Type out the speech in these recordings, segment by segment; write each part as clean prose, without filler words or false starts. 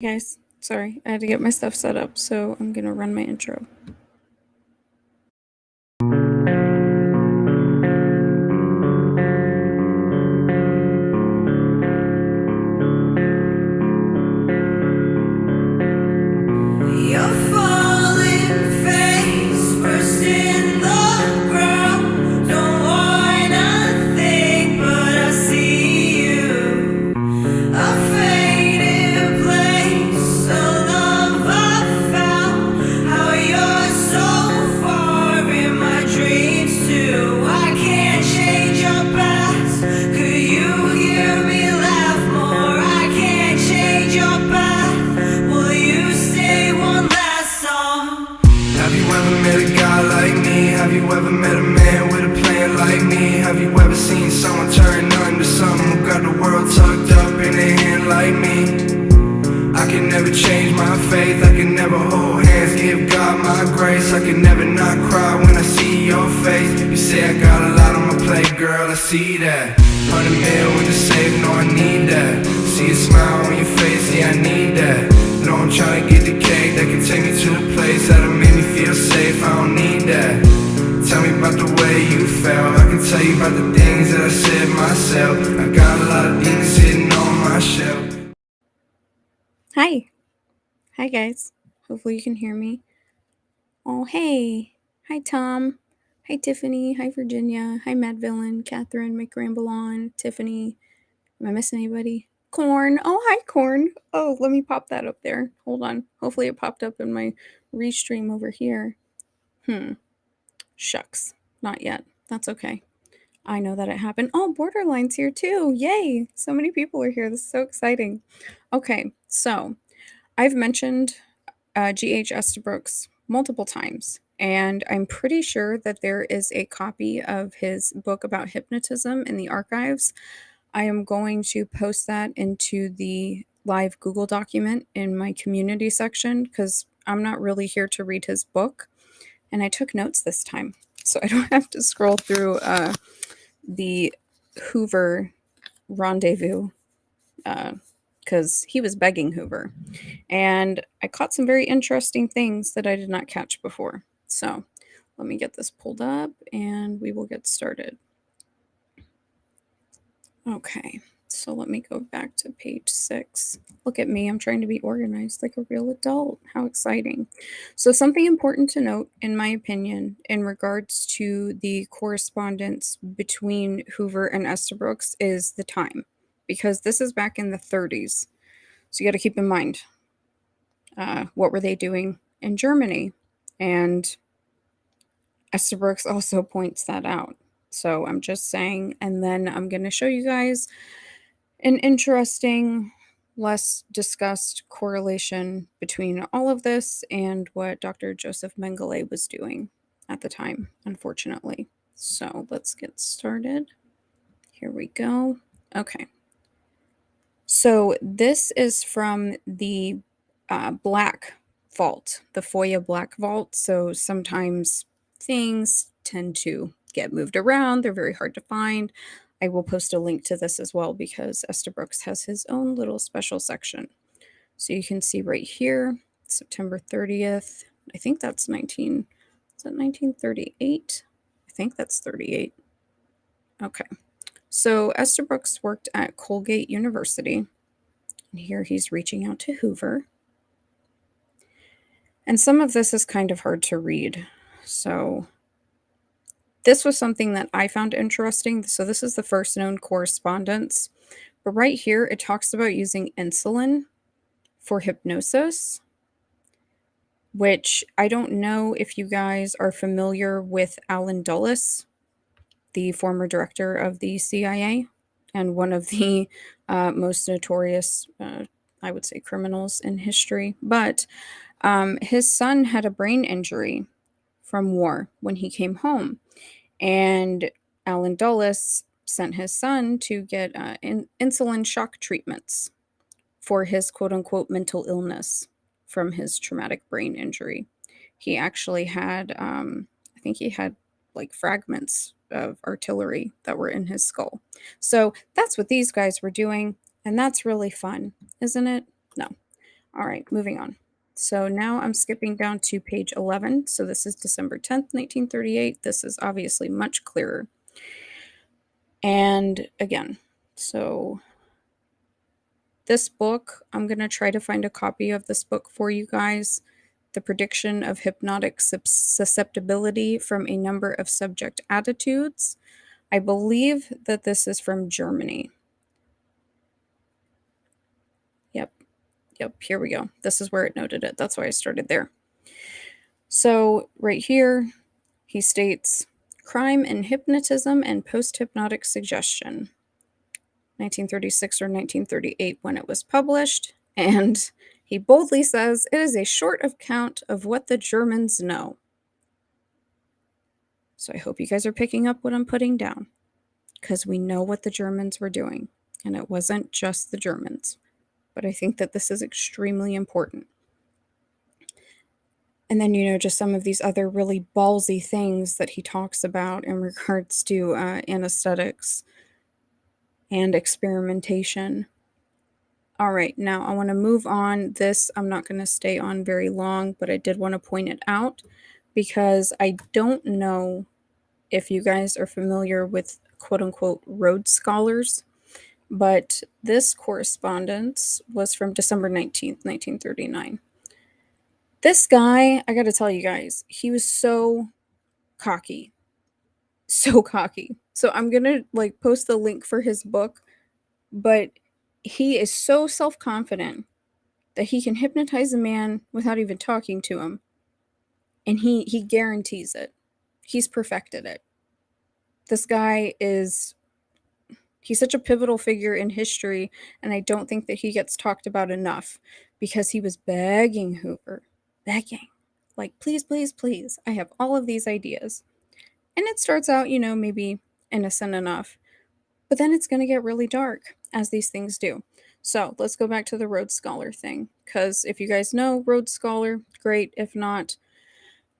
Guys, sorry, I had to get my stuff set up, so I'm gonna run my intro. Your falling face first in the ground. Don't wanna think, but I see you. A faded place, a love I found. How you're so far in my dreams too. I can't change your past. Could you hear me laugh more? I can't change your path. Will you stay one last song? Have you ever met a guy like me? Have you ever met a man with a plan like me? Have you ever seen someone turn on to someone who got the world tucked up in their hand like me? I can never change my faith, I can never hold hands, give God my grace. I can never not cry when I see your face. You say I got a lot on my plate, girl, I see that. 100 mil in the safe, no I need that. See a smile on your face, yeah I need that. No, I'm trying to get the cake that can take me to a place that'll make me feel safe, I don't need that. Tell me about the way you felt, I can tell you about the things that I said myself. I got a lot of demons sitting on my shelf. Hi guys. Hopefully you can hear me. Oh, hey. Hi, Tom. Hi, Tiffany. Hi, Virginia. Hi, Mad Villain, Catherine, McRambleon, Tiffany. Am I missing anybody? Corn. Oh, hi, Corn. Oh, let me pop that up there. Hold on. Hopefully it popped up in my restream over here. Shucks. Not yet. That's okay. I know that it happened. Oh, Borderline's here too. Yay. So many people are here. This is so exciting. Okay, so I've mentioned G.H. Estabrooks multiple times, and I'm pretty sure that there is a copy of his book about hypnotism in the archives. I am going to post that into the live Google document in my community section because I'm not really here to read his book, and I took notes this time, so I don't have to scroll through the Hoover rendezvous because he was begging Hoover. And I caught some very interesting things that I did not catch before. So let me get this pulled up and we will get started. Okay, so let me go back to page 6. Look at me, I'm trying to be organized like a real adult. How exciting. So, something important to note, in my opinion, in regards to the correspondence between Hoover and Estabrooks is the time, because this is back in the 30s. So, you got to keep in mind what were they doing in Germany? And Estabrooks also points that out. So I'm just saying, and then I'm going to show you guys an interesting, less discussed correlation between all of this and what Dr. Joseph Mengele was doing at the time, unfortunately. So let's get started. Here we go. Okay. So this is from the Black Vault, the FOIA Black Vault. So sometimes things tend to get moved around. They're very hard to find. I will post a link to this as well because Estabrooks has his own little special section. So you can see right here, September 30th. I think that's 1938? I think that's 38. Okay. So Estabrooks worked at Colgate University. And here he's reaching out to Hoover. And some of this is kind of hard to read. So this was something that I found interesting. So this is the first known correspondence. But right here, it talks about using insulin for hypnosis, which I don't know if you guys are familiar with Alan Dulles, the former director of the CIA and one of the most notorious, I would say, criminals in history. But his son had a brain injury from war when he came home. And Alan Dulles sent his son to get insulin shock treatments for his quote unquote mental illness from his traumatic brain injury. He actually had, I think he had like fragments of artillery that were in his skull. So that's what these guys were doing. And that's really fun, isn't it? No. All right, moving on. So now I'm skipping down to page 11. So this is December 10th, 1938. This is obviously much clearer. And again, so this book, I'm going to try to find a copy of this book for you guys. The Prediction of Hypnotic Susceptibility from a Number of Subject Attitudes. I believe that this is from Germany. Yep, here we go. This is where it noted it. That's why I started there. So right here, he states, Crime in Hypnotism and Post-Hypnotic Suggestion, 1936 or 1938 when it was published, and he boldly says, it is a short account of what the Germans know. So I hope you guys are picking up what I'm putting down, because we know what the Germans were doing, and it wasn't just the Germans. But I think that this is extremely important. And then, just some of these other really ballsy things that he talks about in regards to anesthetics and experimentation. All right, now I want to move on. This I'm not going to stay on very long, but I did want to point it out because I don't know if you guys are familiar with quote-unquote Rhodes Scholars, but this correspondence was from December 19th, 1939. This guy, I got to tell you guys, he was so cocky. So cocky. So I'm going to post the link for his book, but he is so self-confident that he can hypnotize a man without even talking to him. And he guarantees it. He's perfected it. This guy he's such a pivotal figure in history, and I don't think that he gets talked about enough because he was begging Hoover, begging, like, please, please, please, I have all of these ideas. And it starts out, maybe innocent enough, but then it's going to get really dark, as these things do. So let's go back to the Rhodes Scholar thing, because if you guys know Rhodes Scholar, great. If not,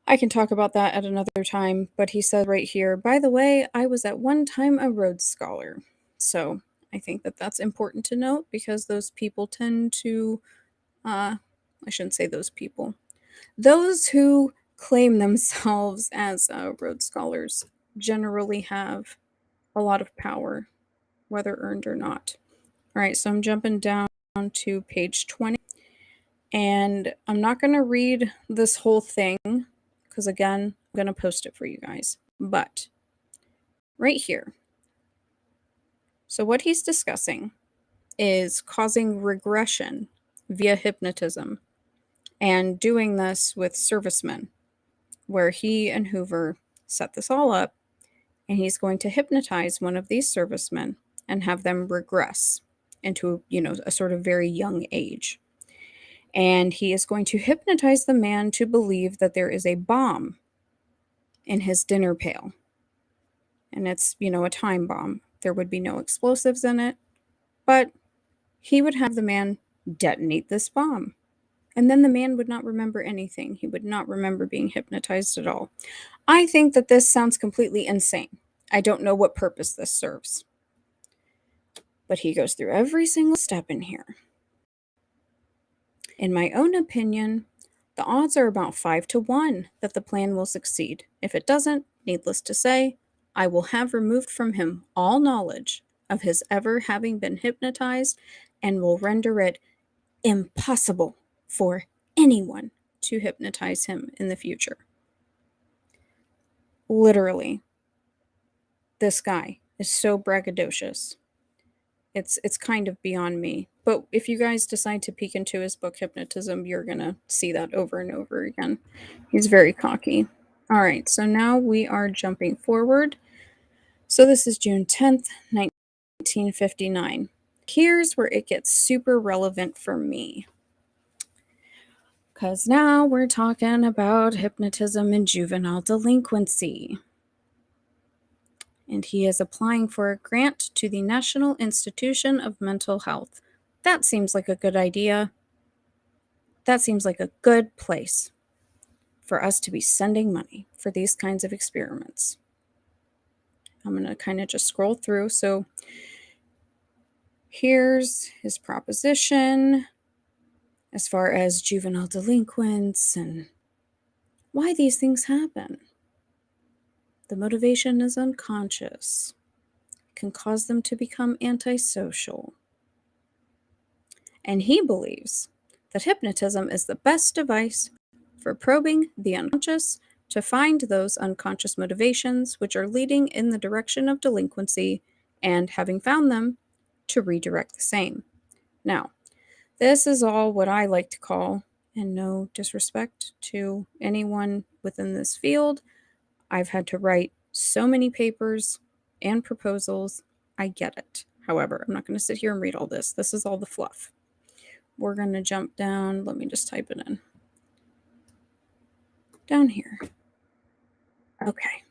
I can talk about that at another time. But he said right here, by the way, I was at one time a Rhodes Scholar. So I think that that's important to note because those people tend to, I shouldn't say those people, those who claim themselves as Rhodes Scholars generally have a lot of power, whether earned or not. All right, so I'm jumping down to page 20, and I'm not going to read this whole thing because, again, I'm going to post it for you guys. But right here, so what he's discussing is causing regression via hypnotism and doing this with servicemen, where he and Hoover set this all up, and he's going to hypnotize one of these servicemen and have them regress into, a sort of very young age. And he is going to hypnotize the man to believe that there is a bomb in his dinner pail. And it's, a time bomb. There would be no explosives in it, but he would have the man detonate this bomb. And then the man would not remember anything. He would not remember being hypnotized at all. I think that this sounds completely insane. I don't know what purpose this serves. But he goes through every single step in here. In my own opinion, the odds are about 5-1 that the plan will succeed. If it doesn't, needless to say, I will have removed from him all knowledge of his ever having been hypnotized and will render it impossible for anyone to hypnotize him in the future. Literally, this guy is so braggadocious. It's kind of beyond me. But if you guys decide to peek into his book Hypnotism, you're going to see that over and over again. He's very cocky. All right, so now we are jumping forward. So this is June 10th, 1959. Here's where it gets super relevant for me. Because now we're talking about hypnotism and juvenile delinquency. And he is applying for a grant to the National Institution of Mental Health. That seems like a good idea. That seems like a good place for us to be sending money for these kinds of experiments. I'm going to kind of just scroll through. So here's his proposition. as far as juvenile delinquents and why these things happen. The motivation is unconscious. It can cause them to become antisocial. And he believes that hypnotism is the best device for probing the unconscious to find those unconscious motivations which are leading in the direction of delinquency, and having found them, to redirect the same. Now, this is all what I like to call, and no disrespect to anyone within this field, I've had to write so many papers and proposals. I get it. However, I'm not going to sit here and read all this. This is all the fluff. We're going to jump down. Let me just type it in. Down here. Okay.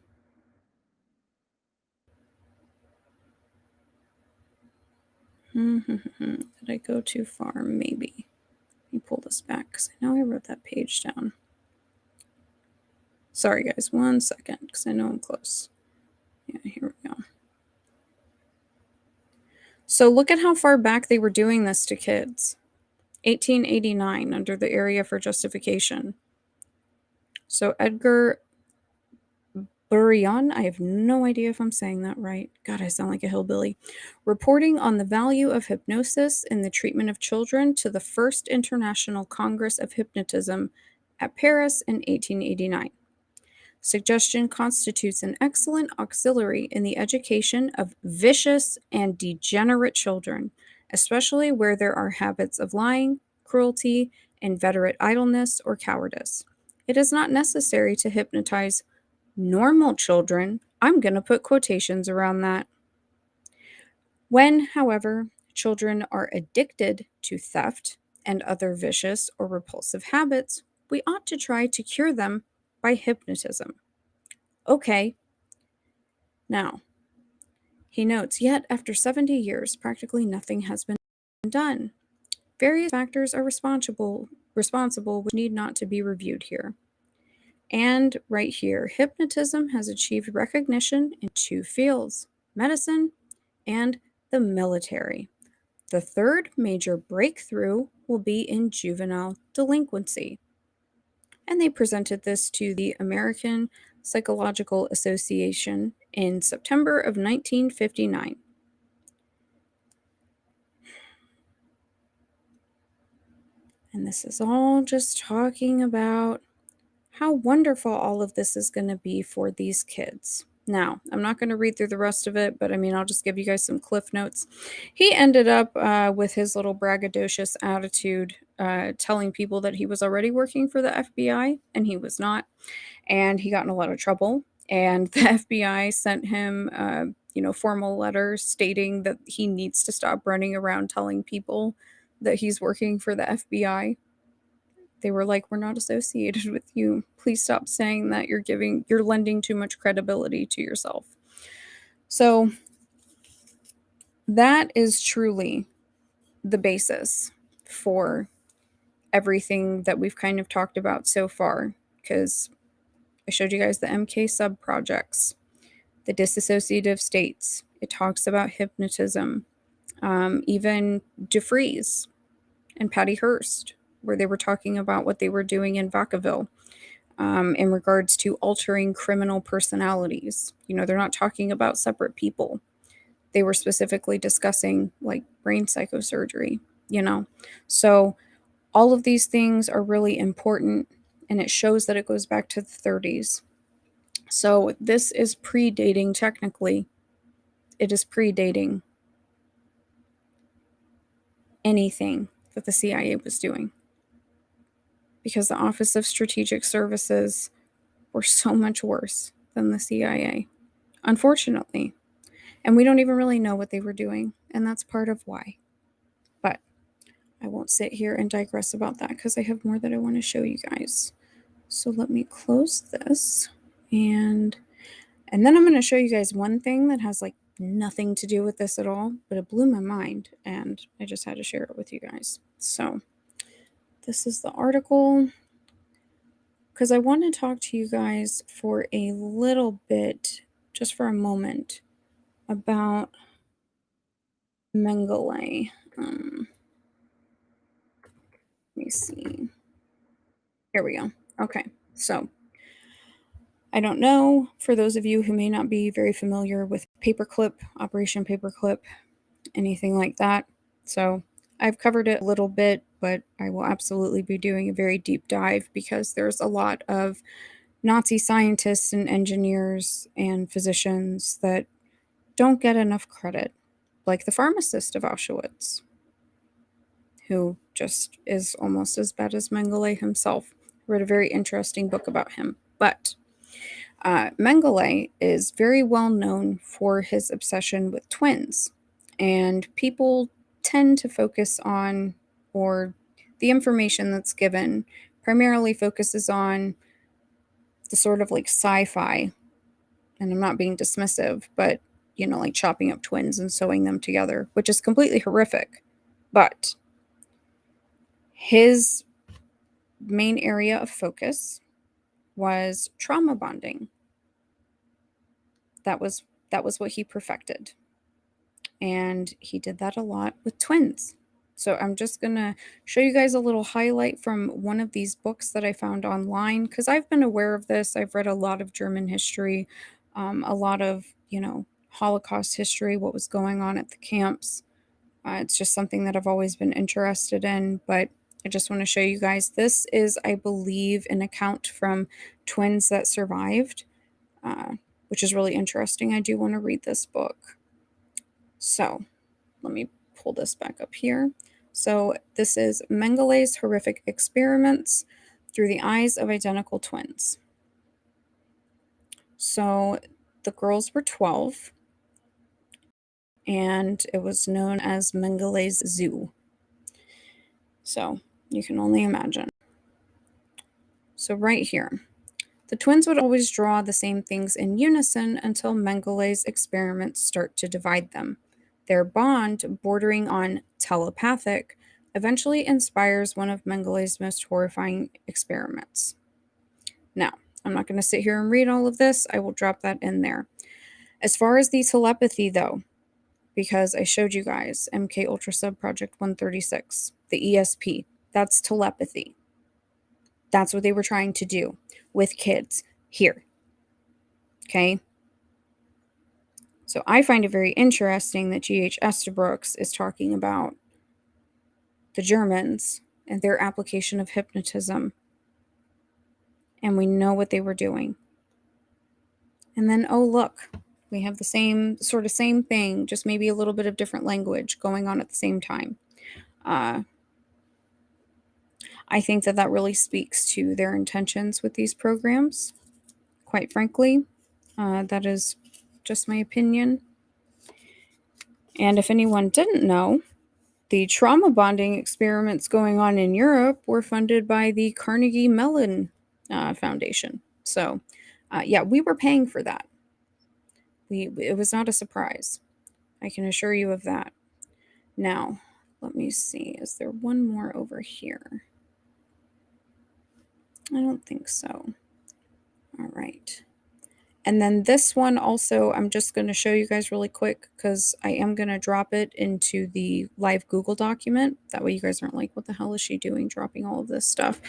Did I go too far? Maybe. Let me pull this back because I know I wrote that page down. Sorry, guys. 1 second because I know I'm close. Yeah, here we go. So look at how far back they were doing this to kids. 1889 under the area for justification. So Edgar Burion, I have no idea if I'm saying that right. God, I sound like a hillbilly. Reporting on the value of hypnosis in the treatment of children to the First International Congress of Hypnotism at Paris in 1889. Suggestion constitutes an excellent auxiliary in the education of vicious and degenerate children, especially where there are habits of lying, cruelty, inveterate idleness, or cowardice. It is not necessary to hypnotize normal children. I'm going to put quotations around that. When, however, children are addicted to theft and other vicious or repulsive habits, we ought to try to cure them by hypnotism. Okay. Now, he notes, yet after 70 years, practically nothing has been done. Various factors are responsible which need not to be reviewed here. And right here, hypnotism has achieved recognition in 2 fields, medicine and the military. The third major breakthrough will be in juvenile delinquency. And they presented this to the American Psychological Association in September of 1959. And this is all just talking about how wonderful all of this is going to be for these kids. Now, I'm not going to read through the rest of it, but I mean, I'll just give you guys some cliff notes. He ended up with his little braggadocious attitude, telling people that he was already working for the FBI, and he was not. And he got in a lot of trouble. And the FBI sent him, formal letters stating that he needs to stop running around telling people that he's working for the FBI. They were like, we're not associated with you. Please stop saying that. You're lending too much credibility to yourself. So that is truly the basis for everything that we've kind of talked about so far, because I showed you guys the MK sub projects, the dissociative states. It talks about hypnotism, even DeFreeze and Patty Hearst, where they were talking about what they were doing in Vacaville in regards to altering criminal personalities. They're not talking about separate people. They were specifically discussing like brain psychosurgery, So all of these things are really important, and it shows that it goes back to the 30s. So this is predating, technically, it is predating anything that the CIA was doing, because the Office of Strategic Services were so much worse than the CIA, unfortunately. And we don't even really know what they were doing, and that's part of why. But I won't sit here and digress about that because I have more that I want to show you guys. So let me close this, and then I'm going to show you guys one thing that has like nothing to do with this at all, but it blew my mind, and I just had to share it with you guys. So this is the article, because I want to talk to you guys for a little bit, just for a moment, about Mengele. Let me see. Here we go. Okay, so I don't know, for those of you who may not be very familiar with Paperclip, Operation Paperclip, anything like that. So I've covered it a little bit, but I will absolutely be doing a very deep dive because there's a lot of Nazi scientists and engineers and physicians that don't get enough credit, like the pharmacist of Auschwitz, who just is almost as bad as Mengele himself. I read a very interesting book about him. But Mengele is very well known for his obsession with twins, and people tend to focus on, or the information that's given primarily focuses on the sort of like sci-fi, and I'm not being dismissive, but like chopping up twins and sewing them together, which is completely horrific. But his main area of focus was trauma bonding. That was what he perfected. And he did that a lot with twins. So I'm just going to show you guys a little highlight from one of these books that I found online, because I've been aware of this. I've read a lot of German history, a lot of, Holocaust history, what was going on at the camps. It's just something that I've always been interested in, but I just want to show you guys. This is, I believe, an account from twins that survived, which is really interesting. I do want to read this book. So let me pull this back up here. So this is Mengele's horrific experiments through the eyes of identical twins. So the girls were 12, and it was known as Mengele's Zoo. So you can only imagine. So right here, the twins would always draw the same things in unison until Mengele's experiments start to divide them. Their bond, bordering on telepathic, eventually inspires one of Mengele's most horrifying experiments. Now, I'm not going to sit here and read all of this. I will drop that in there. As far as the telepathy, though, because I showed you guys MKUltra Subproject 136, the ESP, that's telepathy. That's what they were trying to do with kids here. Okay? So I find it very interesting that G.H. Estabrooks is talking about the Germans and their application of hypnotism. And we know what they were doing. And then, oh, look, we have the same thing, just maybe a little bit of different language going on at the same time. I think that really speaks to their intentions with these programs, quite frankly. That is just my opinion. And if anyone didn't know, the trauma bonding experiments going on in Europe were funded by the Carnegie Mellon Foundation. So, yeah, we were paying for that. It was not a surprise. I can assure you of that. Now, let me see. Is there one more over here? I don't think so. All right. And then this one also, I'm just going to show you guys really quick because I am going to drop it into the live Google document. That way you guys aren't like, what the hell is she doing dropping all of this stuff?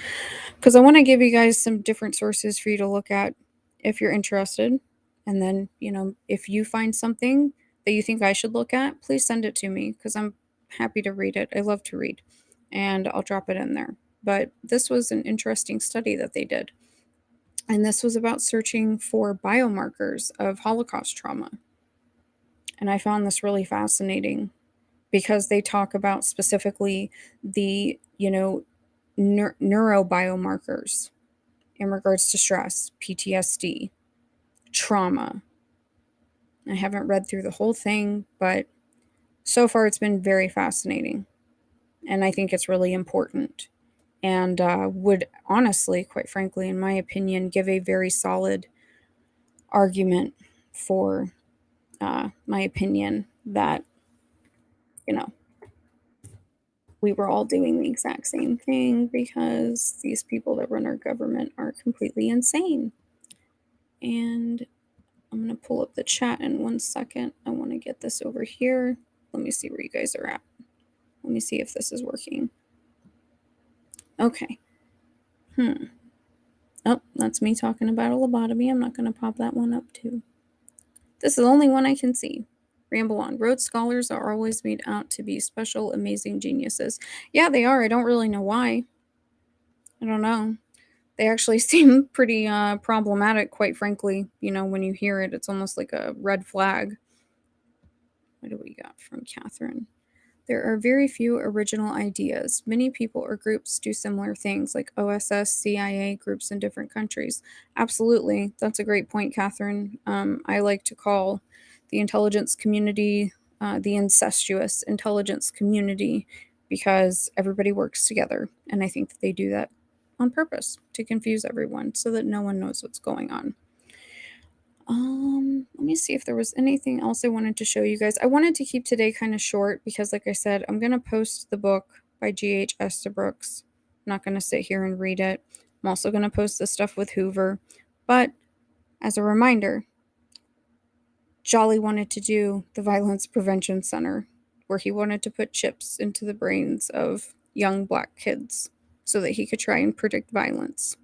Because I want to give you guys some different sources for you to look at if you're interested. And then, if you find something that you think I should look at, please send it to me because I'm happy to read it. I love to read. And I'll drop it in there. But this was an interesting study that they did. And this was about searching for biomarkers of Holocaust trauma. And I found this really fascinating because they talk about specifically the, neurobiomarkers in regards to stress, PTSD, trauma. I haven't read through the whole thing, but so far it's been very fascinating. And I think it's really important. And would honestly, quite frankly, in my opinion, give a very solid argument for my opinion that, we were all doing the exact same thing because these people that run our government are completely insane. And I'm going to pull up the chat in 1 second. I want to get this over here. Let me see where you guys are at. Let me see if this is working. Okay. Oh, that's me talking about a lobotomy. I'm not going to pop that one up too. This is the only one I can see. Ramble on. Rhodes Scholars are always made out to be special, amazing geniuses. Yeah, they are. I don't really know why. I don't know. They actually seem pretty problematic, quite frankly. You know, when you hear it, it's almost like a red flag. What do we got from Catherine? There are very few original ideas. Many people or groups do similar things, like OSS, CIA groups in different countries. Absolutely. That's a great point, Catherine. I like to call the intelligence community the incestuous intelligence community because everybody works together. And I think that they do that on purpose to confuse everyone so that no one knows what's going on. Let me see if there was anything else I wanted to show you guys. I wanted to keep today kind of short because, like I said, I'm going to post the book by G.H. Estabrooks. I'm not going to sit here and read it. I'm also going to post the stuff with Hoover. But as a reminder, Jolly wanted to do the Violence Prevention Center, where he wanted to put chips into the brains of young black kids so that he could try and predict violence.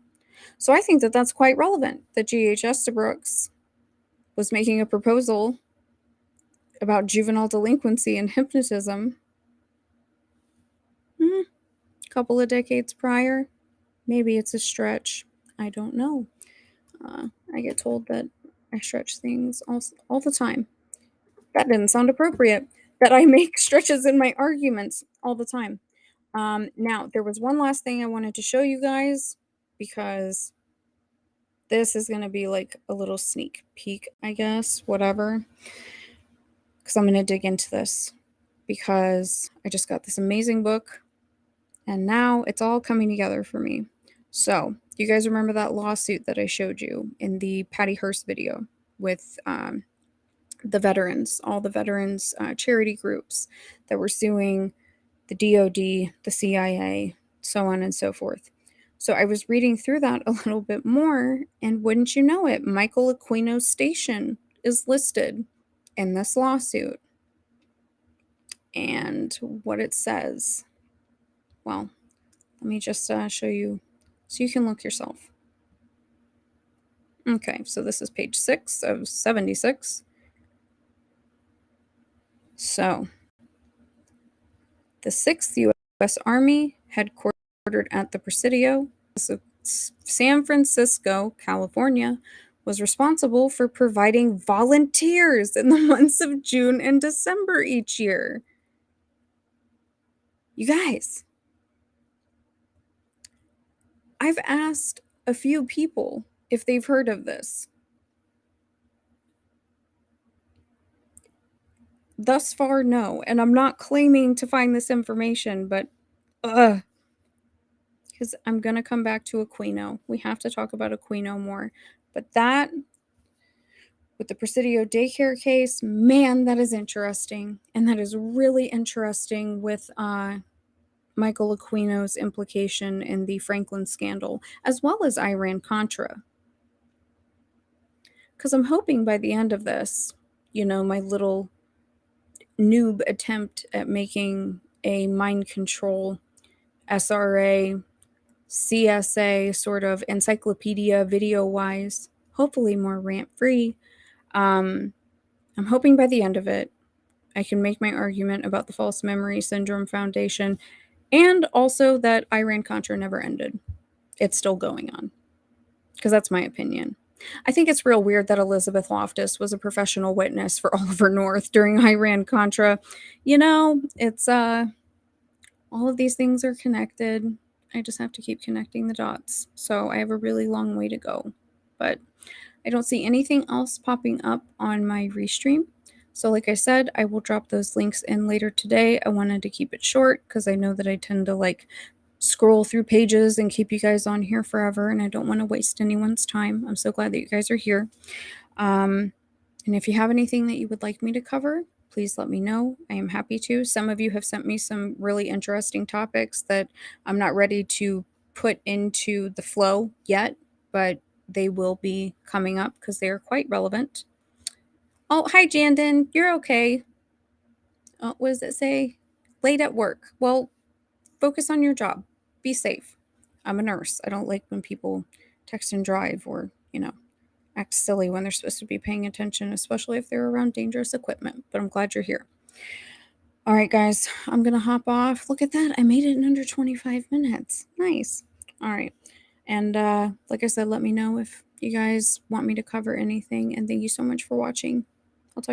So I think that that's quite relevant that G.H. Estabrooks was making a proposal about juvenile delinquency and hypnotism a couple of decades prior. Maybe it's a stretch. I don't know. I get told that I stretch things all the time. That didn't sound appropriate. That I make stretches in my arguments all the time. Now, there was one last thing I wanted to show you guys because this is going to be like a little sneak peek, I guess, whatever. Because I'm going to dig into this because I just got this amazing book and now it's all coming together for me. So, you guys remember that lawsuit that I showed you in the Patty Hearst video with the veterans, all the veterans charity groups that were suing the DOD, the CIA, so on and so forth. So I was reading through that a little bit more, and wouldn't you know it, Michael Aquino's station is listed in this lawsuit. And what it says, well, let me just show you so you can look yourself. Okay, so this is page 6 of 76. So, the 6th U.S. Army, headquartered at the Presidio, San Francisco, California, was responsible for providing volunteers in the months of June and December each year. You guys, I've asked a few people if they've heard of this. Thus far, no. And I'm not claiming to find this information, but because I'm going to come back to Aquino. We have to talk about Aquino more. But that, with the Presidio daycare case, man, that is interesting. And that is really interesting with Michael Aquino's implication in the Franklin scandal, as well as Iran-Contra. Because I'm hoping by the end of this, you know, my little noob attempt at making a mind control SRA, CSA sort of encyclopedia video wise, hopefully more rant free. I'm hoping by the end of it, I can make my argument about the False Memory Syndrome Foundation and also that Iran Contra never ended. It's still going on. Because that's my opinion. I think it's real weird that Elizabeth Loftus was a professional witness for Oliver North during Iran Contra. You know, it's all of these things are connected. I just have to keep connecting the dots. So I have a really long way to go. But I don't see anything else popping up on my restream. So like I said, I will drop those links in later today. I wanted to keep it short because I know that I tend to like scroll through pages and keep you guys on here forever, and I don't want to waste anyone's time. I'm so glad that you guys are here. And if you have anything that you would like me to cover, please let me know. I am happy to. Some of you have sent me some really interesting topics that I'm not ready to put into the flow yet, but they will be coming up because they are quite relevant. Oh, hi, Jandon. You're okay. What does it say? Late at work. Well, focus on your job. Be safe. I'm a nurse. I don't like when people text and drive or, act silly when they're supposed to be paying attention, especially if they're around dangerous equipment. But I'm glad you're here. All right, guys, I'm going to hop off. Look at that. I made it in under 25 minutes. Nice. All right. And like I said, let me know if you guys want me to cover anything. And thank you so much for watching. I'll talk to you.